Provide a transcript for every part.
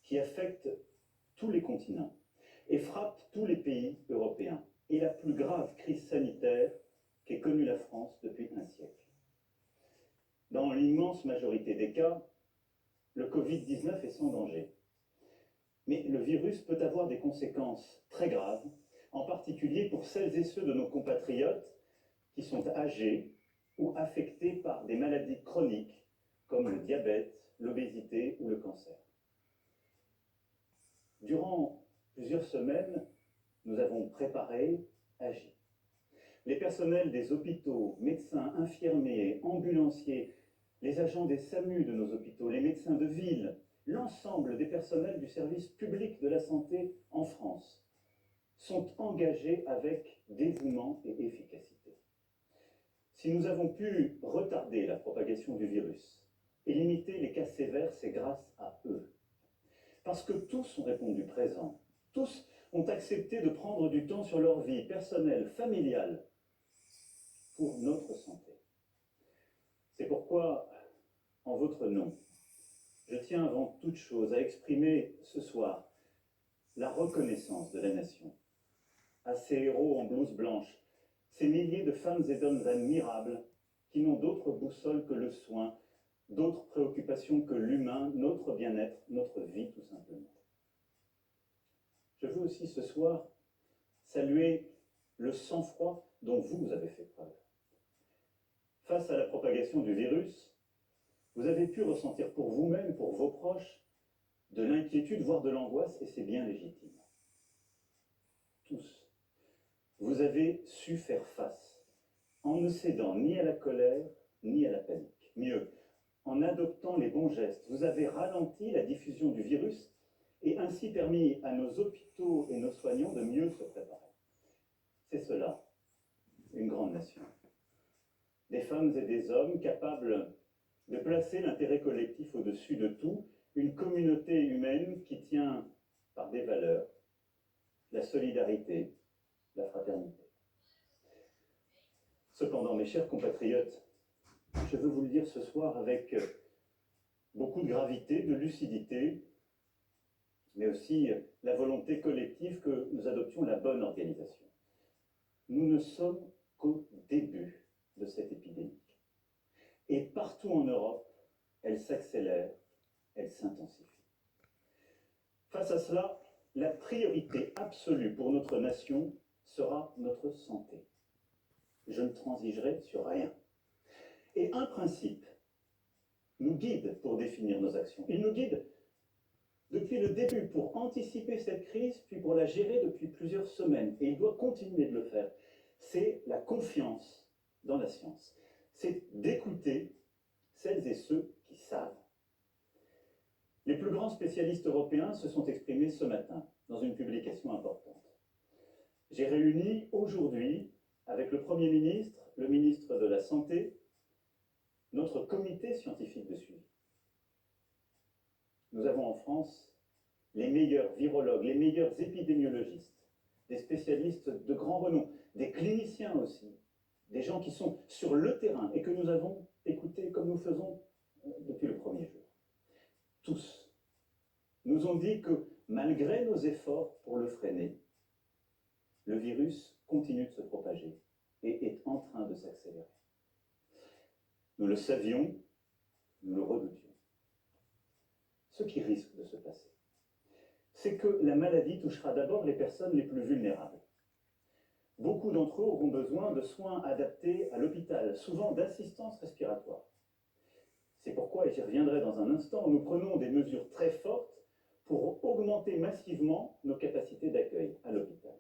qui affecte tous les continents et frappe tous les pays européens, et la plus grave crise sanitaire qu'ait connue la France depuis un siècle. Dans l'immense majorité des cas, le Covid-19 est sans danger. Mais le virus peut avoir des conséquences très graves, en particulier pour celles et ceux de nos compatriotes qui sont âgés ou affectés par des maladies chroniques comme le diabète, l'obésité ou le cancer. Durant plusieurs semaines, nous avons préparé, agi. Les personnels des hôpitaux, médecins, infirmiers, ambulanciers, les agents des SAMU de nos hôpitaux, les médecins de ville, l'ensemble des personnels du service public de la santé en France sont engagés avec dévouement et efficacité. Si nous avons pu retarder la propagation du virus et limiter les cas sévères, c'est grâce à eux. Parce que tous ont répondu présent, tous ont accepté de prendre du temps sur leur vie personnelle, familiale, pour notre santé. C'est pourquoi, en votre nom, je tiens avant toute chose à exprimer ce soir la reconnaissance de la nation à ces héros en blouse blanche, ces milliers de femmes et d'hommes admirables qui n'ont d'autre boussole que le soin, d'autres préoccupations que l'humain, notre bien-être, notre vie tout simplement. Je veux aussi ce soir saluer le sang-froid dont vous avez fait preuve. Face à la propagation du virus, vous avez pu ressentir pour vous-même, pour vos proches, de l'inquiétude, voire de l'angoisse, et c'est bien légitime. Tous, vous avez su faire face, en ne cédant ni à la colère, ni à la panique. Mieux, en adoptant les bons gestes, vous avez ralenti la diffusion du virus et ainsi permis à nos hôpitaux et nos soignants de mieux se préparer. C'est cela, une grande nation. Des femmes et des hommes capables de placer l'intérêt collectif au-dessus de tout, une communauté humaine qui tient par des valeurs, la solidarité, la fraternité. Cependant, mes chers compatriotes, je veux vous le dire ce soir avec beaucoup de gravité, de lucidité, mais aussi la volonté collective que nous adoptions la bonne organisation. Nous ne sommes qu'au début de cette épidémie. Et partout en Europe, elle s'accélère, elle s'intensifie. Face à cela, la priorité absolue pour notre nation sera notre santé. Je ne transigerai sur rien. Et un principe nous guide pour définir nos actions. Il nous guide depuis le début pour anticiper cette crise, puis pour la gérer depuis plusieurs semaines. Et il doit continuer de le faire. C'est la confiance dans la science. C'est d'écouter celles et ceux qui savent. Les plus grands spécialistes européens se sont exprimés ce matin dans une publication importante. J'ai réuni aujourd'hui, avec le Premier ministre, le ministre de la Santé, notre comité scientifique de suivi. Nous avons en France les meilleurs virologues, les meilleurs épidémiologistes, des spécialistes de grand renom, des cliniciens aussi, des gens qui sont sur le terrain et que nous avons écoutés comme nous faisons depuis le premier jour. Tous nous ont dit que malgré nos efforts pour le freiner, le virus continue de se propager et est en train de s'accélérer. Nous le savions, nous le redoutions. Ce qui risque de se passer, c'est que la maladie touchera d'abord les personnes les plus vulnérables. Beaucoup d'entre eux auront besoin de soins adaptés à l'hôpital, souvent d'assistance respiratoire. C'est pourquoi, et j'y reviendrai dans un instant, nous prenons des mesures très fortes pour augmenter massivement nos capacités d'accueil à l'hôpital.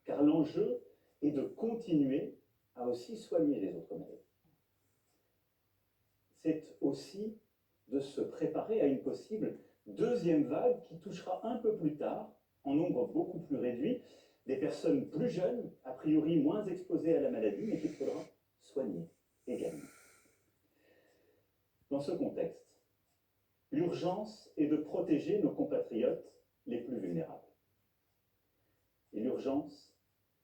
Car l'enjeu est de continuer à aussi soigner les autres malades. C'est aussi de se préparer à une possible deuxième vague qui touchera un peu plus tard, en nombre beaucoup plus réduit, des personnes plus jeunes, a priori moins exposées à la maladie, mais qu'il faudra soigner également. Dans ce contexte, l'urgence est de protéger nos compatriotes les plus vulnérables. Et l'urgence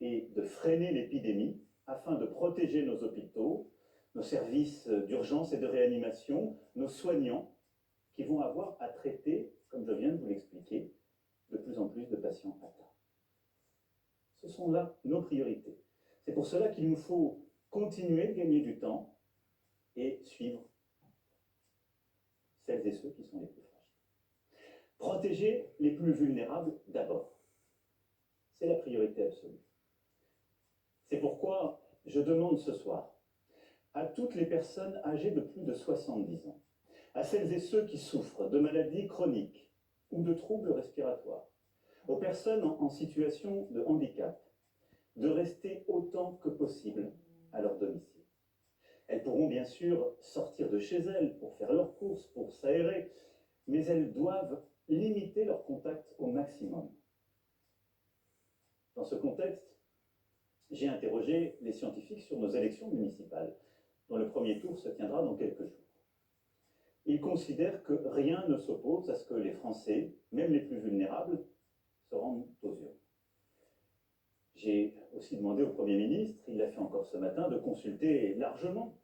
est de freiner l'épidémie afin de protéger nos hôpitaux, nos services d'urgence et de réanimation, nos soignants qui vont avoir à traiter comme je viens de vous l'expliquer, de plus en plus de patients atteints. Ce sont là nos priorités. C'est pour cela qu'il nous faut continuer de gagner du temps et suivre celles et ceux qui sont les plus fragiles. Protéger les plus vulnérables d'abord. C'est la priorité absolue. C'est pourquoi je demande ce soir à toutes les personnes âgées de plus de 70 ans, à celles et ceux qui souffrent de maladies chroniques ou de troubles respiratoires, aux personnes en situation de handicap, de rester autant que possible à leur domicile. Elles pourront bien sûr sortir de chez elles pour faire leurs courses, pour s'aérer, mais elles doivent limiter leur contact au maximum. Dans ce contexte, j'ai interrogé les scientifiques sur nos élections municipales, dont le premier tour se tiendra dans quelques jours. Ils considèrent que rien ne s'oppose à ce que les Français, même les plus vulnérables, se rendent aux urnes. J'ai aussi demandé au Premier ministre, il l'a fait encore ce matin, de consulter largement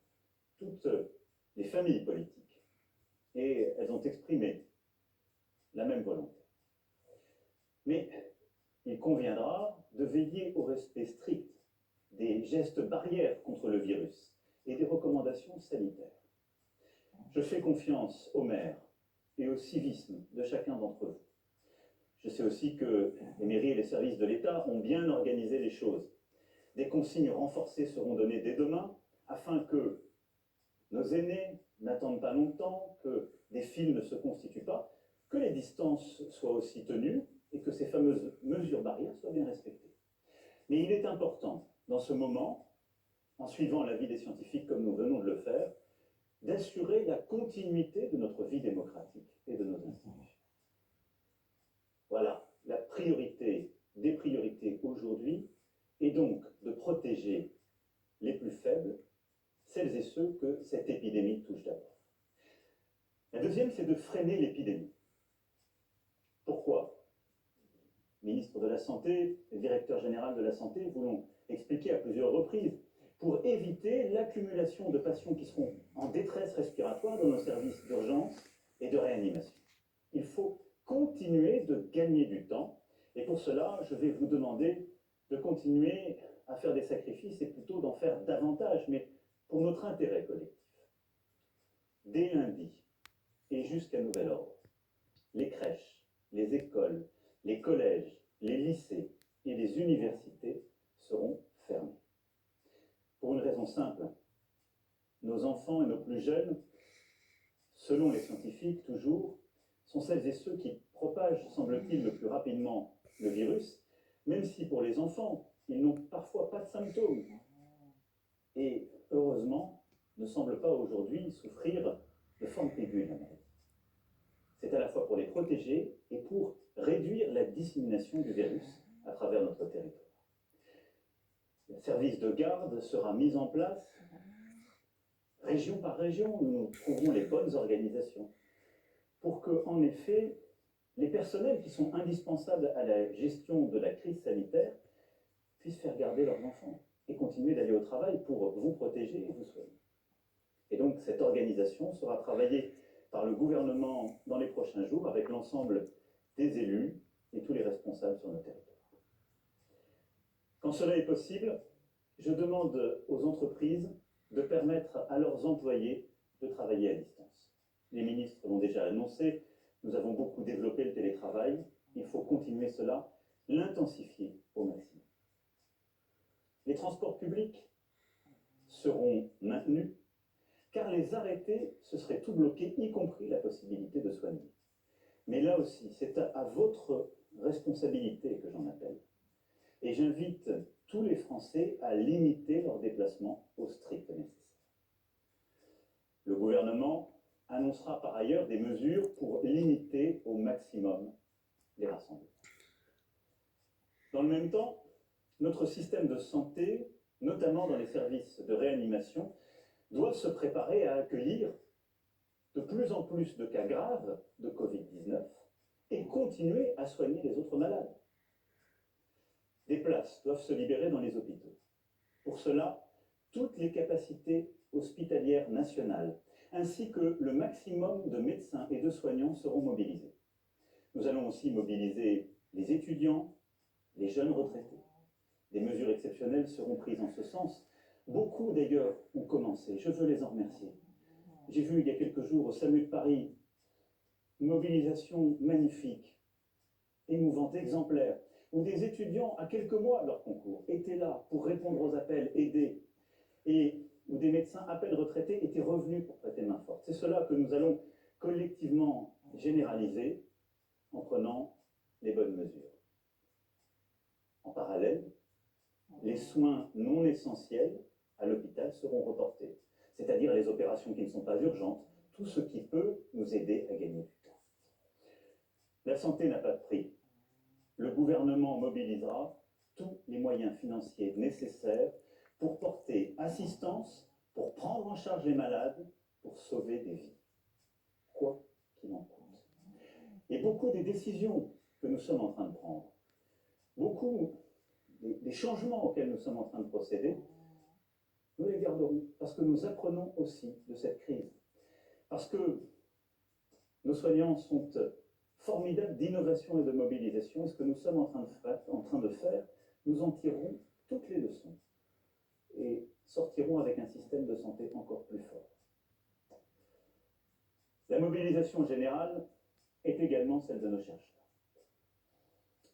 toutes les familles politiques. Et elles ont exprimé la même volonté. Mais il conviendra de veiller au respect strict des gestes barrières contre le virus et des recommandations sanitaires. Je fais confiance aux maires et au civisme de chacun d'entre vous. Je sais aussi que les mairies et les services de l'État ont bien organisé les choses. Des consignes renforcées seront données dès demain afin que nos aînés n'attendent pas longtemps, que des files ne se constituent pas, que les distances soient aussi tenues et que ces fameuses mesures barrières soient bien respectées. Mais il est important, dans ce moment, en suivant l'avis des scientifiques comme nous venons de le faire, d'assurer la continuité de notre vie démocratique et de nos institutions. Voilà, la priorité des priorités aujourd'hui est donc de protéger les plus faibles, celles et ceux que cette épidémie touche d'abord. La deuxième, c'est de freiner l'épidémie. Pourquoi ? Le ministre de la Santé, le directeur général de la Santé vous l'ont expliqué à plusieurs reprises, pour éviter l'accumulation de patients qui seront en détresse respiratoire dans nos services d'urgence et de réanimation. Il faut continuer de gagner du temps, et pour cela, je vais vous demander de continuer à faire des sacrifices et plutôt d'en faire davantage, mais pour notre intérêt collectif. Dès lundi et jusqu'à nouvel ordre, les crèches, les écoles, les collèges, les lycées et les universités seront fermés. Pour une raison simple, nos enfants et nos plus jeunes, selon les scientifiques toujours, sont celles et ceux qui propagent, semble-t-il, le plus rapidement le virus, même si pour les enfants, ils n'ont parfois pas de symptômes. Et heureusement, ne semblent pas aujourd'hui souffrir de forme aiguë de la maladie. C'est à la fois pour les protéger et pour réduire la dissémination du virus à travers notre territoire. Le service de garde sera mis en place région par région, où nous trouverons les bonnes organisations pour que, en effet, les personnels qui sont indispensables à la gestion de la crise sanitaire puissent faire garder leurs enfants et continuer d'aller au travail pour vous protéger et vous soigner. Et donc, cette organisation sera travaillée par le gouvernement dans les prochains jours avec l'ensemble des élus et tous les responsables sur nos territoires. Quand cela est possible, je demande aux entreprises de permettre à leurs employés de travailler à distance. Les ministres l'ont déjà annoncé, nous avons beaucoup développé le télétravail, il faut continuer cela, l'intensifier au maximum. Les transports publics seront maintenus, car les arrêtés, ce serait tout bloqué, y compris la possibilité de soigner. Mais là aussi, c'est à votre responsabilité que j'en appelle. Et j'invite tous les Français à limiter leurs déplacements au strict nécessaire. Le gouvernement annoncera par ailleurs des mesures pour limiter au maximum les rassemblements. Dans le même temps, notre système de santé, notamment dans les services de réanimation, doit se préparer à accueillir de plus en plus de cas graves de Covid-19 et continuer à soigner les autres malades. Des places doivent se libérer dans les hôpitaux. Pour cela, toutes les capacités hospitalières nationales, ainsi que le maximum de médecins et de soignants seront mobilisés. Nous allons aussi mobiliser les étudiants, les jeunes retraités. Des mesures exceptionnelles seront prises en ce sens. Beaucoup d'ailleurs ont commencé, je veux les en remercier. J'ai vu il y a quelques jours au SAMU de Paris une mobilisation magnifique, émouvante, exemplaire, où des étudiants, à quelques mois de leur concours, étaient là pour répondre aux appels, aider, et où des médecins à peine retraités étaient revenus pour prêter main forte. C'est cela que nous allons collectivement généraliser en prenant les bonnes mesures. En parallèle, les soins non essentiels à l'hôpital seront reportés, c'est-à-dire les opérations qui ne sont pas urgentes, tout ce qui peut nous aider à gagner du temps. La santé n'a pas de prix. Le gouvernement mobilisera tous les moyens financiers nécessaires pour porter assistance, pour prendre en charge les malades, pour sauver des vies, quoi qu'il en coûte. Et beaucoup des décisions que nous sommes en train de prendre, beaucoup des changements auxquels nous sommes en train de procéder, nous les garderons, parce que nous apprenons aussi de cette crise. Parce que nos soignants sont formidables d'innovation et de mobilisation, et ce que nous sommes en train de faire, nous en tirerons toutes les leçons et sortirons avec un système de santé encore plus fort. La mobilisation générale est également celle de nos chercheurs.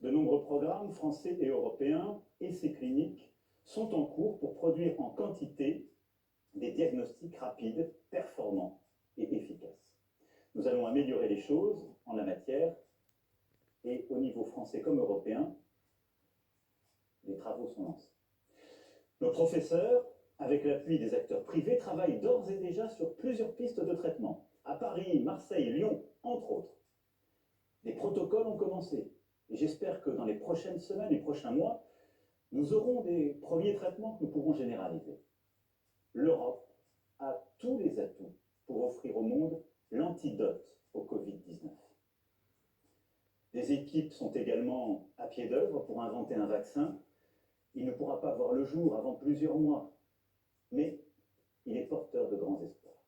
De nombreux programmes français et européens, essais cliniques, sont en cours pour produire en quantité des diagnostics rapides, performants et efficaces. Nous allons améliorer les choses en la matière et au niveau français comme européen, les travaux sont lancés. Nos professeurs, avec l'appui des acteurs privés, travaillent d'ores et déjà sur plusieurs pistes de traitement. À Paris, Marseille, Lyon, entre autres. Des protocoles ont commencé. Et j'espère que dans les prochaines semaines, les prochains mois, nous aurons des premiers traitements que nous pourrons généraliser. L'Europe a tous les atouts pour offrir au monde l'antidote au Covid-19. Des équipes sont également à pied d'œuvre pour inventer un vaccin. Il ne pourra pas voir le jour avant plusieurs mois, mais il est porteur de grands espoirs.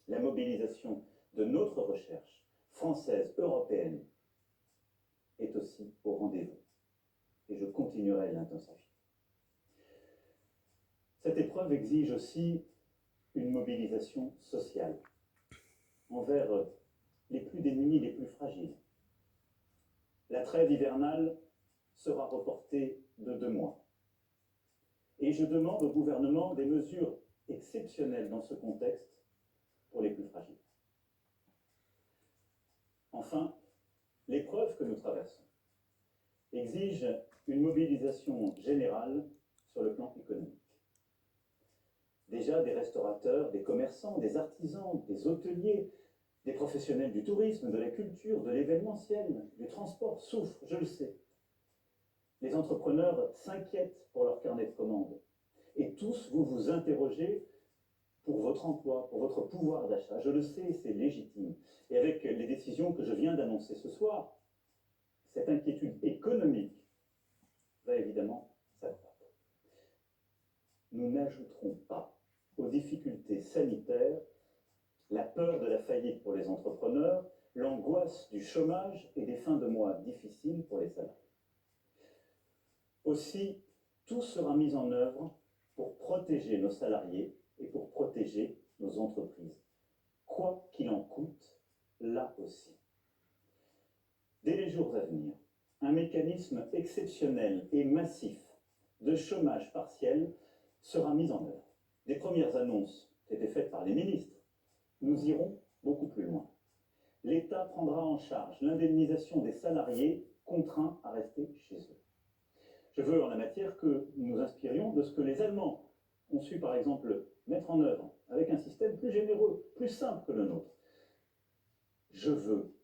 La mobilisation de notre recherche, française, européenne, est aussi au rendez-vous. Et je continuerai à l'intensifier. Cette épreuve exige aussi une mobilisation sociale envers les plus démunis, les plus fragiles. La trêve hivernale sera reportée de 2 mois. Et je demande au gouvernement des mesures exceptionnelles dans ce contexte pour les plus fragiles. Enfin, l'épreuve que nous traversons exige une mobilisation générale sur le plan économique. Déjà, des restaurateurs, des commerçants, des artisans, des hôteliers, des professionnels du tourisme, de la culture, de l'événementiel, du transport souffrent, je le sais. Les entrepreneurs s'inquiètent pour leur carnet de commandes. Et tous, vous vous interrogez pour votre emploi, pour votre pouvoir d'achat. Je le sais, c'est légitime. Et avec les décisions que je viens d'annoncer ce soir, cette inquiétude économique va évidemment s'accroître. Nous n'ajouterons pas aux difficultés sanitaires la peur de la faillite pour les entrepreneurs, l'angoisse du chômage et des fins de mois difficiles pour les salariés. Aussi, tout sera mis en œuvre pour protéger nos salariés et pour protéger nos entreprises, quoi qu'il en coûte, là aussi. Dès les jours à venir, un mécanisme exceptionnel et massif de chômage partiel sera mis en œuvre. Les premières annonces étaient faites par les ministres. Nous irons beaucoup plus loin. L'État prendra en charge l'indemnisation des salariés contraints à rester chez eux. Je veux en la matière que nous nous inspirions de ce que les Allemands ont su par exemple mettre en œuvre avec un système plus généreux, plus simple que le nôtre. Je veux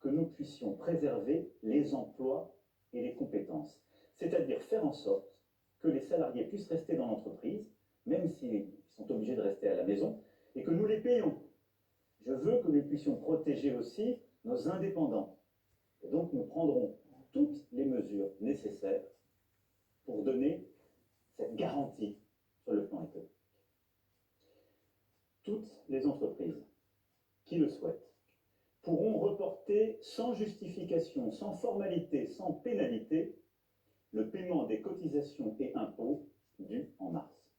que nous puissions préserver les emplois et les compétences, c'est-à-dire faire en sorte que les salariés puissent rester dans l'entreprise, même s'ils sont obligés de rester à la maison, et que nous les payons. Je veux que nous puissions protéger aussi nos indépendants. Et donc nous prendrons toutes les mesures nécessaires pour donner cette garantie sur le plan économique. Toutes les entreprises qui le souhaitent pourront reporter sans justification, sans formalité, sans pénalité, le paiement des cotisations et impôts dus en mars.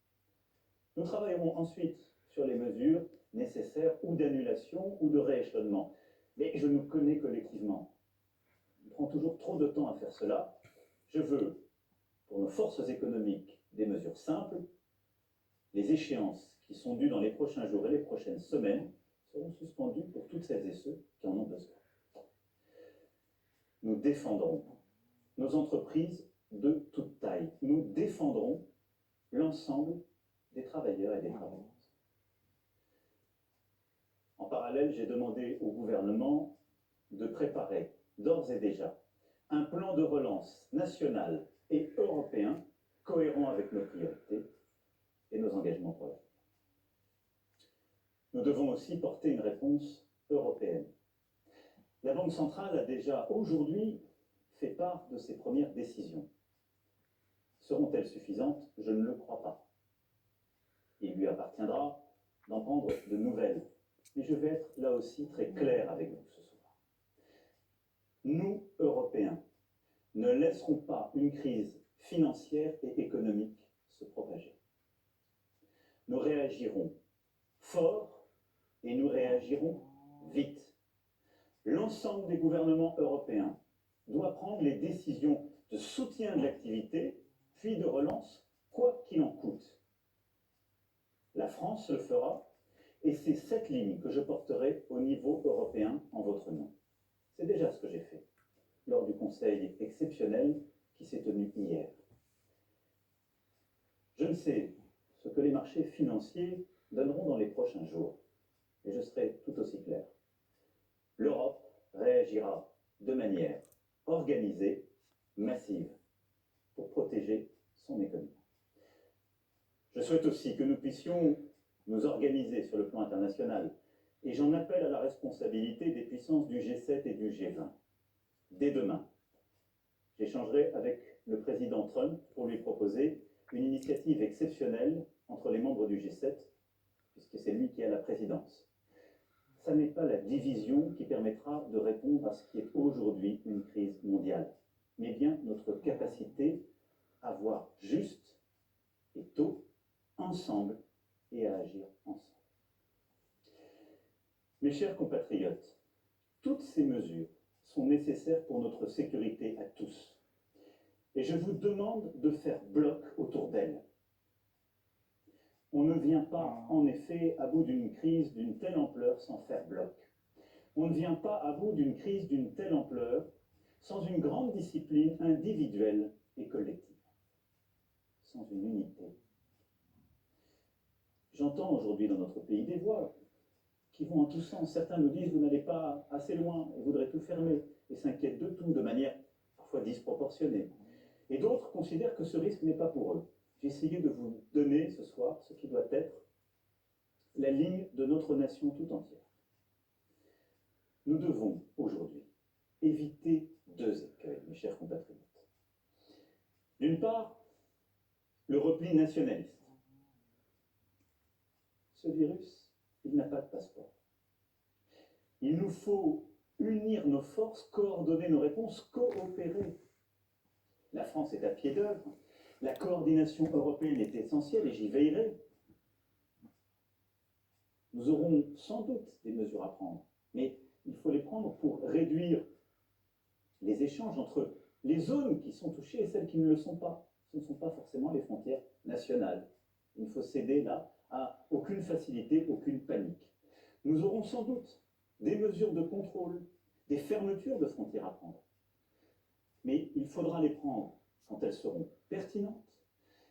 Nous travaillerons ensuite sur les mesures nécessaires ou d'annulation ou de rééchelonnement. Mais je nous connais collectivement. Il prend toujours trop de temps à faire cela. Je veux, pour nos forces économiques, des mesures simples. Les échéances qui sont dues dans les prochains jours et les prochaines semaines seront suspendues pour toutes celles et ceux qui en ont besoin. Nous défendrons nos entreprises de toute taille. Nous défendrons l'ensemble des travailleurs et des travailleuses. En parallèle, j'ai demandé au gouvernement de préparer d'ores et déjà un plan de relance national et européen cohérent avec nos priorités et nos engagements pour l'avenir. Nous devons aussi porter une réponse européenne. La Banque centrale a déjà aujourd'hui fait part de ses premières décisions. Seront-elles suffisantes? Je ne le crois pas. Il lui appartiendra d'en prendre de nouvelles. Mais je vais être là aussi très clair avec vous ce soir. Nous, Européens, ne laisserons pas une crise financière et économique se propager. Nous réagirons fort et nous réagirons vite. L'ensemble des gouvernements européens doit prendre les décisions de soutien de l'activité, puis de relance, quoi qu'il en coûte. La France le fera, et c'est cette ligne que je porterai au niveau européen en votre nom. C'est déjà ce que j'ai fait lors du Conseil exceptionnel qui s'est tenu hier. Je ne sais ce que les marchés financiers donneront dans les prochains jours, et je serai tout aussi clair. L'Europe réagira de manière organisée, massive, pour protéger son économie. Je souhaite aussi que nous puissions nous organiser sur le plan international, et j'en appelle à la responsabilité des puissances du G7 et du G20. Dès demain, j'échangerai avec le président Trump pour lui proposer une initiative exceptionnelle entre les membres du G7, puisque c'est lui qui a la présidence. Ça n'est pas la division qui permettra de répondre à ce qui est aujourd'hui une crise mondiale, mais bien notre capacité à voir juste et tôt, ensemble, et à agir ensemble. Mes chers compatriotes, toutes ces mesures sont nécessaires pour notre sécurité à tous. Et je vous demande de faire bloc autour d'elles. On ne vient pas, en effet, à bout d'une crise d'une telle ampleur sans faire bloc. On ne vient pas à bout d'une crise d'une telle ampleur sans une grande discipline individuelle et collective, sans une unité. J'entends aujourd'hui dans notre pays des voix qui vont en tous sens. Certains nous disent « vous n'allez pas assez loin et voudraient tout fermer » et s'inquiètent de tout de manière parfois disproportionnée. Et d'autres considèrent que ce risque n'est pas pour eux. J'ai essayé de vous donner ce soir ce qui doit être la ligne de notre nation tout entière. Nous devons aujourd'hui éviter deux écueils, mes chers compatriotes. D'une part, le repli nationaliste. Ce virus, il n'a pas de passeport. Il nous faut unir nos forces, coordonner nos réponses, coopérer. La France est à pied d'œuvre. La coordination européenne est essentielle et j'y veillerai. Nous aurons sans doute des mesures à prendre, mais il faut les prendre pour réduire les échanges entre les zones qui sont touchées et celles qui ne le sont pas. Ce ne sont pas forcément les frontières nationales. Il faut céder là à aucune facilité, aucune panique. Nous aurons sans doute des mesures de contrôle, des fermetures de frontières à prendre. Mais il faudra les prendre quand elles seront pertinentes,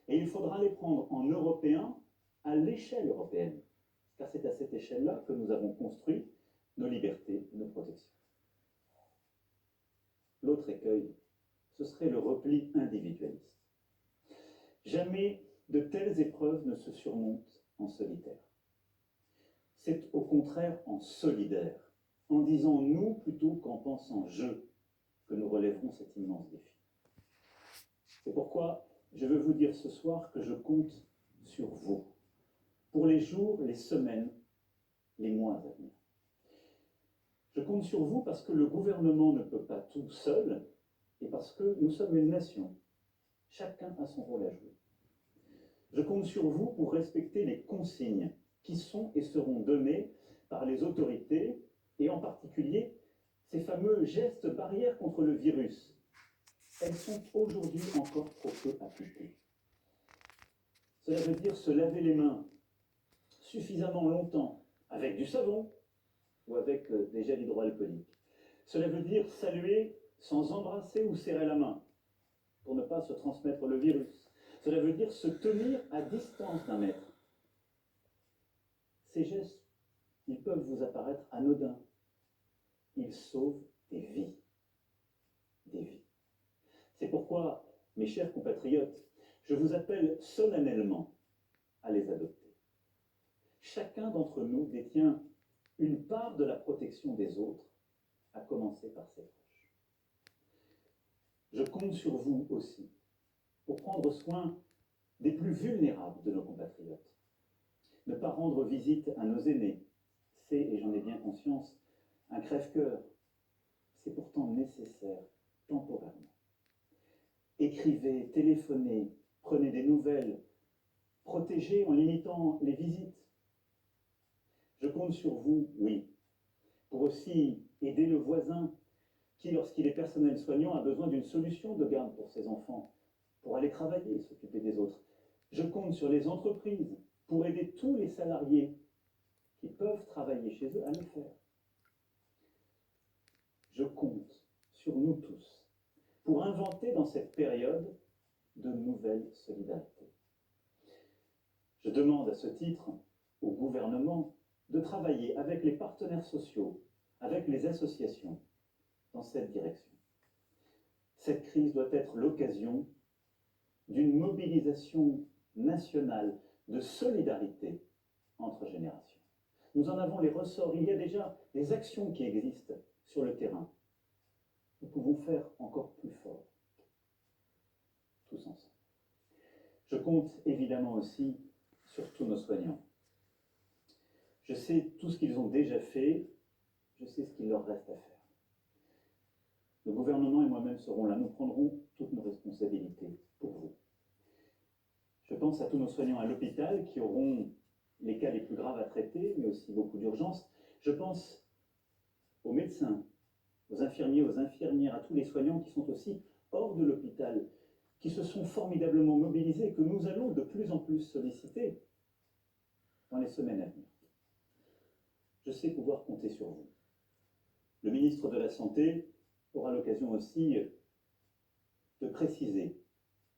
et il faudra les prendre en européen à l'échelle européenne, car c'est à cette échelle-là que nous avons construit nos libertés et nos protections. L'autre écueil, ce serait le repli individualiste. Jamais de telles épreuves ne se surmontent en solitaire. C'est au contraire en solidaire, en disant nous plutôt qu'en pensant je, que nous relèverons cet immense défi. C'est pourquoi je veux vous dire ce soir que je compte sur vous, pour les jours, les semaines, les mois à venir. Je compte sur vous parce que le gouvernement ne peut pas tout seul et parce que nous sommes une nation. Chacun a son rôle à jouer. Je compte sur vous pour respecter les consignes qui sont et seront données par les autorités et en particulier ces fameux gestes barrières contre le virus. Elles sont aujourd'hui encore trop peu appliquées. Cela veut dire se laver les mains suffisamment longtemps avec du savon ou avec des gels hydroalcooliques. Cela veut dire saluer sans embrasser ou serrer la main pour ne pas se transmettre le virus. Cela veut dire se tenir à distance d'1 mètre. Ces gestes, ils peuvent vous apparaître anodins. Ils sauvent des vies. Des vies. C'est pourquoi, mes chers compatriotes, je vous appelle solennellement à les adopter. Chacun d'entre nous détient une part de la protection des autres, à commencer par ses proches. Je compte sur vous aussi pour prendre soin des plus vulnérables de nos compatriotes. Ne pas rendre visite à nos aînés, c'est, et j'en ai bien conscience, un crève-cœur. C'est pourtant nécessaire temporairement. Écrivez, téléphonez, prenez des nouvelles, protégez en limitant les visites. Je compte sur vous, oui, pour aussi aider le voisin qui, lorsqu'il est personnel soignant, a besoin d'une solution de garde pour ses enfants, pour aller travailler et s'occuper des autres. Je compte sur les entreprises pour aider tous les salariés qui peuvent travailler chez eux à le faire. Je compte sur nous tous pour inventer dans cette période de nouvelles solidarités. Je demande à ce titre au gouvernement de travailler avec les partenaires sociaux, avec les associations, dans cette direction. Cette crise doit être l'occasion d'une mobilisation nationale de solidarité entre générations. Nous en avons les ressorts. Il y a déjà des actions qui existent sur le terrain. Nous pouvons faire encore plus fort, tous ensemble. Je compte évidemment aussi sur tous nos soignants. Je sais tout ce qu'ils ont déjà fait, je sais ce qu'il leur reste à faire. Le gouvernement et moi-même serons là, nous prendrons toutes nos responsabilités pour vous. Je pense à tous nos soignants à l'hôpital qui auront les cas les plus graves à traiter, mais aussi beaucoup d'urgences. Je pense aux médecins, aux infirmiers, aux infirmières, à tous les soignants qui sont aussi hors de l'hôpital, qui se sont formidablement mobilisés, que nous allons de plus en plus solliciter dans les semaines à venir. Je sais pouvoir compter sur vous. Le ministre de la Santé aura l'occasion aussi de préciser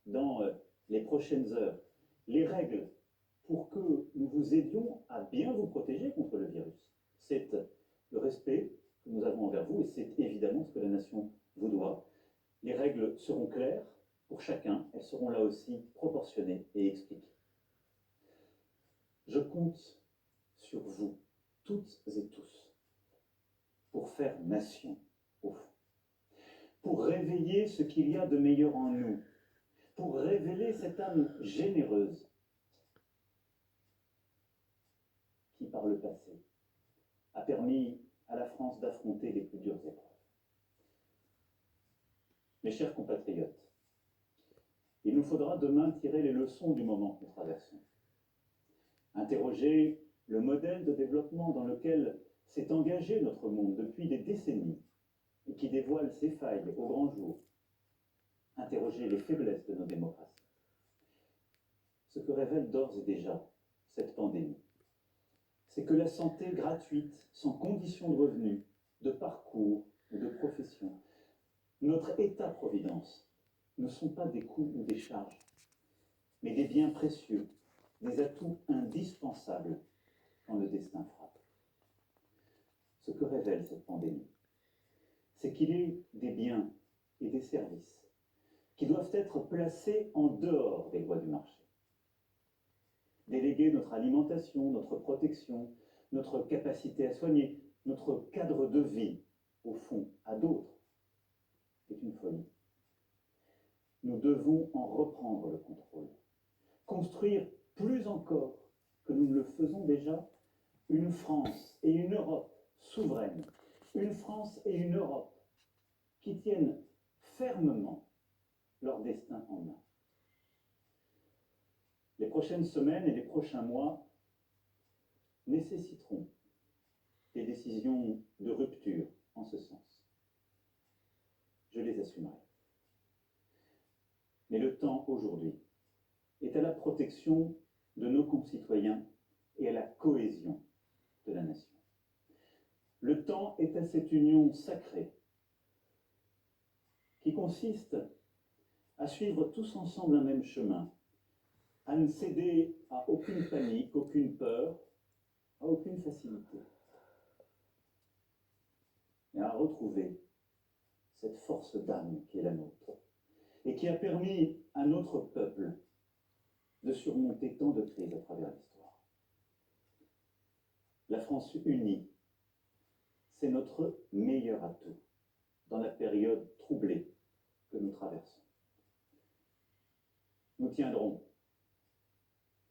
dans les prochaines heures les règles pour que nous vous aidions à bien vous protéger contre le virus. C'est le respect que nous avons envers vous et c'est évidemment ce que la nation vous doit. Les règles seront claires pour chacun, elles seront là aussi proportionnées et expliquées. Je compte sur vous, toutes et tous, pour faire nation, au fond, pour réveiller ce qu'il y a de meilleur en nous, pour révéler cette âme généreuse qui, par le passé, a permis à la France d'affronter les plus dures épreuves. Mes chers compatriotes, il nous faudra demain tirer les leçons du moment que nous traversons. Interroger le modèle de développement dans lequel s'est engagé notre monde depuis des décennies et qui dévoile ses failles au grand jour. Interroger les faiblesses de nos démocraties. Ce que révèle d'ores et déjà cette pandémie, c'est que la santé gratuite, sans condition de revenus, de parcours ou de profession, notre État-providence, ne sont pas des coûts ou des charges, mais des biens précieux, des atouts indispensables quand le destin frappe. Ce que révèle cette pandémie, c'est qu'il est des biens et des services qui doivent être placés en dehors des lois du marché. Déléguer notre alimentation, notre protection, notre capacité à soigner, notre cadre de vie, au fond, à d'autres, est une folie. Nous devons en reprendre le contrôle, construire plus encore que nous ne le faisons déjà, une France et une Europe souveraines, une France et une Europe qui tiennent fermement leur destin en main. Les prochaines semaines et les prochains mois nécessiteront des décisions de rupture en ce sens. Je les assumerai. Mais le temps aujourd'hui est à la protection de nos concitoyens et à la cohésion de la nation. Le temps est à cette union sacrée qui consiste à suivre tous ensemble un même chemin, à ne céder à aucune panique, aucune peur, à aucune facilité, et à retrouver cette force d'âme qui est la nôtre et qui a permis à notre peuple de surmonter tant de crises à travers l'histoire. La France unie, c'est notre meilleur atout dans la période troublée que nous traversons. Nous tiendrons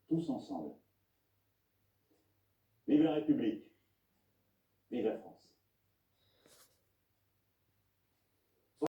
tous ensemble. Vive la République, vive la France.